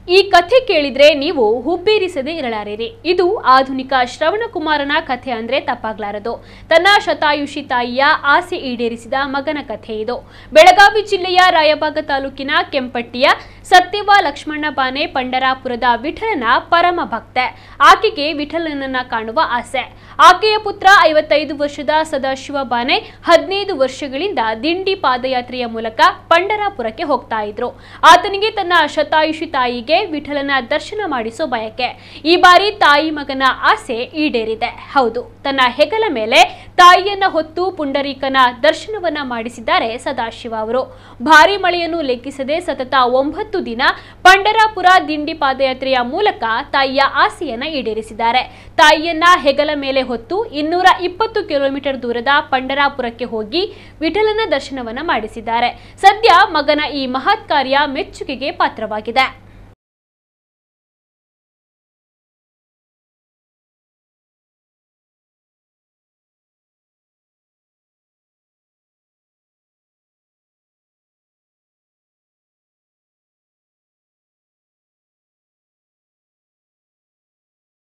ಈ ಕಥೆ ಕೇಳಿದ್ರೆ ನೀವು ಹುಬ್ಬೇರಿಸದೆ ಇರಲಾರಿರಿ. ಇದು ಆಧುನಿಕ ಶ್ರವಣಕುಮಾರನ ಕಥೆ ಅಂದ್ರೆ ತಪ್ಪಾಗ್ಲಾರದು. ತನ್ನ ಶತಾಯುಷಿ ತಾಯಿಯ ಆಸೆ ಈಡೇರಿಸಿದ ಮಗನ ಕಥೆ ಇದು. ಬೆಳಗಾವಿ ಜಿಲ್ಲೆಯ ರಾಯಬಾಗ ತಾಲೂಕಿನ ಕೆಂಪಟ್ಟಿಯ ಸತ್ಯವ ಲಕ್ಷ್ಮಣ ಬಾನೆ ಪಂಡರಾಪುರದ ವಿಠಲನ ಪರಮ ಭಕ್ತೆ. ಆಕೆಗೆ ವಿಠಲನನ್ನ ಕಾಣುವ ಆಸೆ. ಆಕೆಯ ಪುತ್ರ 55 ವರ್ಷದ ಸದಾಶಿವ ಬಾನೆ 15 ವರ್ಷಗಳಿಂದ ದಿಂಡಿ ಪಾದಯಾತ್ರೆಯ ಮೂಲಕ ಪಂಡರಾಪುರಕ್ಕೆ ಹೋಗ್ತಾ ಇದ್ರು. ಆತನಿಗೆ ತನ್ನ ಶತಾಯುಷಿ ತಾಯಿಗೆ ವಿಠಲನ ದರ್ಶನ ಮಾಡಿಸೋ ಬಯಕೆ. ಈ ಬಾರಿ ತಾಯಿ ಮಗನ ಆಸೆ ಈಡೇರಿದೆ. ಹೌದು, ತನ್ನ ಹೆಗಲ ಮೇಲೆ ತಾಯಿಯನ್ನ ಹೊತ್ತು ಪುಂಡರೀಕನ ದರ್ಶನವನ್ನ ಮಾಡಿಸಿದ್ದಾರೆ ಸದಾಶಿವ ಅವರು. ಭಾರಿ ಮಳೆಯನ್ನು ಲೆಕ್ಕಿಸದೆ ಸತತ 9 ದಿನ ಪಂಡರಾಪುರ ದಿಂಡಿ ಪಾದಯಾತ್ರೆಯ ಮೂಲಕ ತಾಯಿಯ ಆಸೆಯನ್ನ ಈಡೇರಿಸಿದ್ದಾರೆ. ತಾಯಿಯನ್ನ ಹೆಗಲ ಮೇಲೆ ಹೊತ್ತು 220 ಕಿಲೋಮೀಟರ್ ದೂರದ ಪಂಡರಾಪುರಕ್ಕೆ ಹೋಗಿ ವಿಠಲನ ದರ್ಶನವನ್ನ ಮಾಡಿಸಿದ್ದಾರೆ. ಸದ್ಯ ಮಗನ ಈ ಮಹತ್ ಕಾರ್ಯ ಮೆಚ್ಚುಗೆಗೆ ಪಾತ್ರವಾಗಿದೆ.